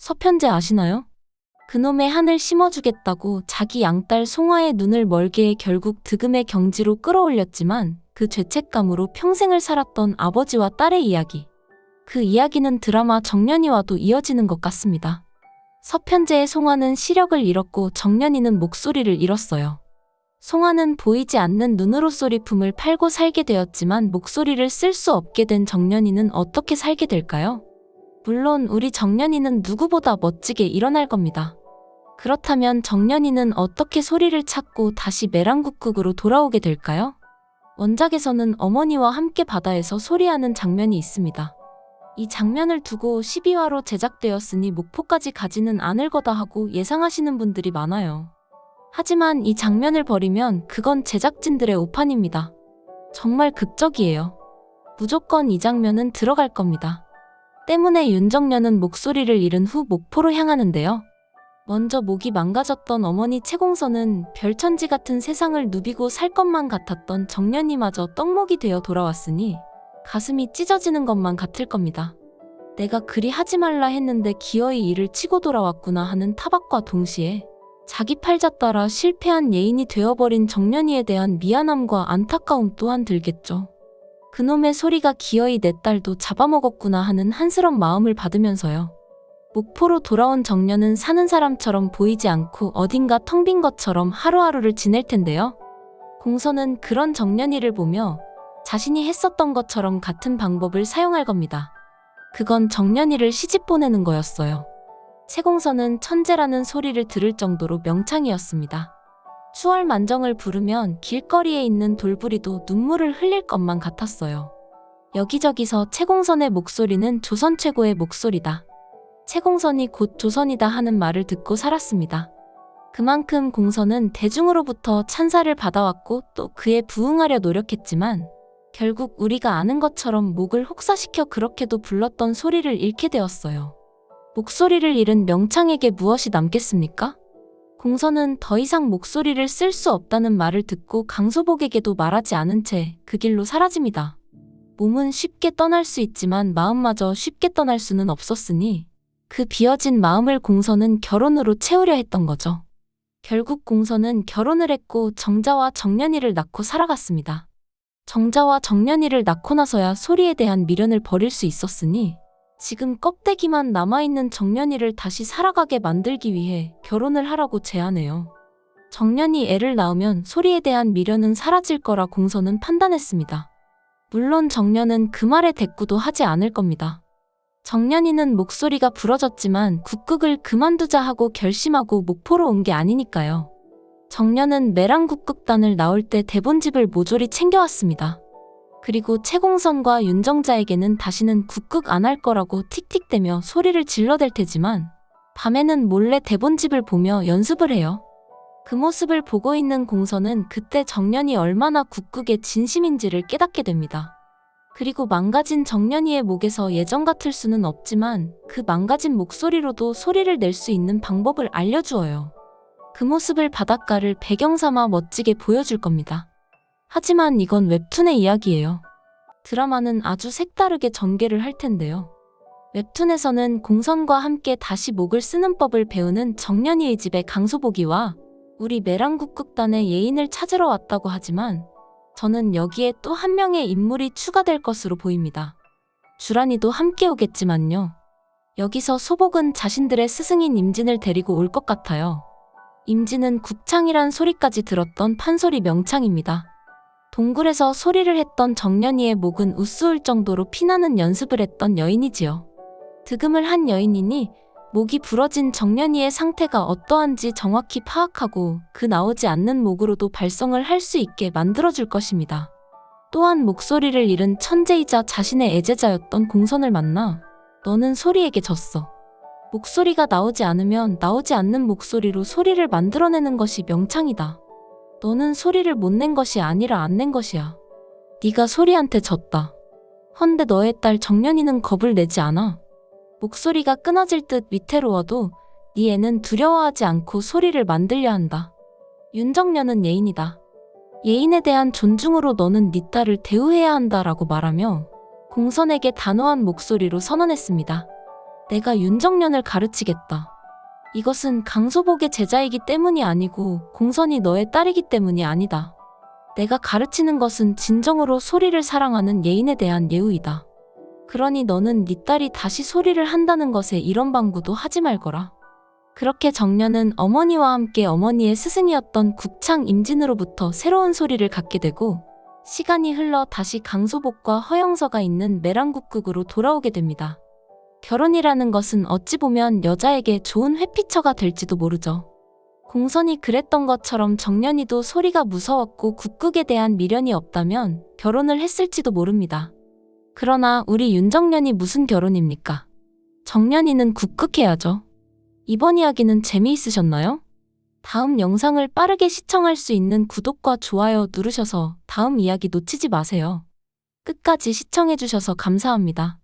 서편제 아시나요? 그놈의 한을 심어주겠다고 자기 양딸 송화의 눈을 멀게 해 결국 득음의 경지로 끌어올렸지만 그 죄책감으로 평생을 살았던 아버지와 딸의 이야기. 그 이야기는 드라마 정년이와도 이어지는 것 같습니다. 서편제의 송화는 시력을 잃었고 정년이는 목소리를 잃었어요. 송화는 보이지 않는 눈으로 소리품을 팔고 살게 되었지만 목소리를 쓸 수 없게 된 정년이는 어떻게 살게 될까요? 물론 우리 정년이는 누구보다 멋지게 일어날 겁니다. 그렇다면 정년이는 어떻게 소리를 찾고 다시 매랑국국으로 돌아오게 될까요? 원작에서는 어머니와 함께 바다에서 소리하는 장면이 있습니다. 이 장면을 두고 12화로 제작되었으니 목포까지 가지는 않을 거다 하고 예상하시는 분들이 많아요. 하지만 이 장면을 버리면 그건 제작진들의 오판입니다. 정말 극적이에요. 무조건 이 장면은 들어갈 겁니다. 때문에 윤정년은 목소리를 잃은 후 목포로 향하는데요. 먼저 목이 망가졌던 어머니 채공선은 별천지 같은 세상을 누비고 살 것만 같았던 정년이마저 떡목이 되어 돌아왔으니 가슴이 찢어지는 것만 같을 겁니다. 내가 그리 하지 말라 했는데 기어이 이를 치고 돌아왔구나 하는 타박과 동시에 자기 팔자 따라 실패한 예인이 되어버린 정년이에 대한 미안함과 안타까움 또한 들겠죠. 그놈의 소리가 기어이 내 딸도 잡아먹었구나 하는 한스런 마음을 받으면서요. 목포로 돌아온 정년은 사는 사람처럼 보이지 않고 어딘가 텅 빈 것처럼 하루하루를 지낼 텐데요. 공선은 그런 정년이를 보며 자신이 했었던 것처럼 같은 방법을 사용할 겁니다. 그건 정년이를 시집 보내는 거였어요. 채공선은 천재라는 소리를 들을 정도로 명창이었습니다. 추월만정을 부르면 길거리에 있는 돌부리도 눈물을 흘릴 것만 같았어요. 여기저기서 채공선의 목소리는 조선 최고의 목소리다. 채공선이 곧 조선이다 하는 말을 듣고 살았습니다. 그만큼 공선은 대중으로부터 찬사를 받아왔고 또 그에 부응하려 노력했지만 결국 우리가 아는 것처럼 목을 혹사시켜 그렇게도 불렀던 소리를 잃게 되었어요. 목소리를 잃은 명창에게 무엇이 남겠습니까? 공선은 더 이상 목소리를 쓸 수 없다는 말을 듣고 강소복에게도 말하지 않은 채 그 길로 사라집니다. 몸은 쉽게 떠날 수 있지만 마음마저 쉽게 떠날 수는 없었으니 그 비어진 마음을 공선은 결혼으로 채우려 했던 거죠. 결국 공선은 결혼을 했고 정자와 정년이를 낳고 살아갔습니다. 정자와 정년이를 낳고 나서야 소리에 대한 미련을 버릴 수 있었으니 지금 껍데기만 남아있는 정년이를 다시 살아가게 만들기 위해 결혼을 하라고 제안해요. 정년이 애를 낳으면 소리에 대한 미련은 사라질 거라 공선은 판단했습니다. 물론 정년은 그 말에 대꾸도 하지 않을 겁니다. 정년이는 목소리가 부러졌지만 국극을 그만두자 하고 결심하고 목포로 온 게 아니니까요. 정년은 매랑국극단을 나올 때 대본집을 모조리 챙겨왔습니다. 그리고 채공선과 윤정자에게는 다시는 국극 안 할 거라고 틱틱대며 소리를 질러댈 테지만 밤에는 몰래 대본집을 보며 연습을 해요. 그 모습을 보고 있는 공선은 그때 정년이 얼마나 국극에 진심인지를 깨닫게 됩니다. 그리고 망가진 정년이의 목에서 예전 같을 수는 없지만 그 망가진 목소리로도 소리를 낼 수 있는 방법을 알려주어요. 그 모습을 바닷가를 배경 삼아 멋지게 보여줄 겁니다. 하지만 이건 웹툰의 이야기예요. 드라마는 아주 색다르게 전개를 할 텐데요. 웹툰에서는 공선과 함께 다시 목을 쓰는 법을 배우는 정년이의 집에 강소복이와 우리 매랑국극단의 예인을 찾으러 왔다고 하지만 저는 여기에 또 한 명의 인물이 추가될 것으로 보입니다. 주란이도 함께 오겠지만요. 여기서 소복은 자신들의 스승인 임진을 데리고 올 것 같아요. 임진은 국창이란 소리까지 들었던 판소리 명창입니다. 동굴에서 소리를 했던 정년이의 목은 우스울 정도로 피나는 연습을 했던 여인이지요. 득음을 한 여인이니 목이 부러진 정년이의 상태가 어떠한지 정확히 파악하고 그 나오지 않는 목으로도 발성을 할 수 있게 만들어줄 것입니다. 또한 목소리를 잃은 천재이자 자신의 애제자였던 공선을 만나 너는 소리에게 졌어. 목소리가 나오지 않으면 나오지 않는 목소리로 소리를 만들어내는 것이 명창이다. 너는 소리를 못 낸 것이 아니라 안 낸 것이야. 네가 소리한테 졌다. 헌데 너의 딸 정년이는 겁을 내지 않아. 목소리가 끊어질 듯 위태로워도 네 애는 두려워하지 않고 소리를 만들려 한다. 윤정년은 예인이다. 예인에 대한 존중으로 너는 네 딸을 대우해야 한다라고 말하며 공선에게 단호한 목소리로 선언했습니다. 내가 윤정년을 가르치겠다. 이것은 강소복의 제자이기 때문이 아니고 공선이 너의 딸이기 때문이 아니다. 내가 가르치는 것은 진정으로 소리를 사랑하는 예인에 대한 예우이다. 그러니 너는 네 딸이 다시 소리를 한다는 것에 이런 방구도 하지 말거라. 그렇게 정년은 어머니와 함께 어머니의 스승이었던 국창 임진으로부터 새로운 소리를 갖게 되고 시간이 흘러 다시 강소복과 허영서가 있는 매랑국극으로 돌아오게 됩니다. 결혼이라는 것은 어찌 보면 여자에게 좋은 회피처가 될지도 모르죠. 공선이 그랬던 것처럼 정년이도 소리가 무서웠고 국극에 대한 미련이 없다면 결혼을 했을지도 모릅니다. 그러나 우리 윤정년이 무슨 결혼입니까? 정년이는 국극해야죠. 이번 이야기는 재미있으셨나요? 다음 영상을 빠르게 시청할 수 있는 구독과 좋아요 누르셔서 다음 이야기 놓치지 마세요. 끝까지 시청해주셔서 감사합니다.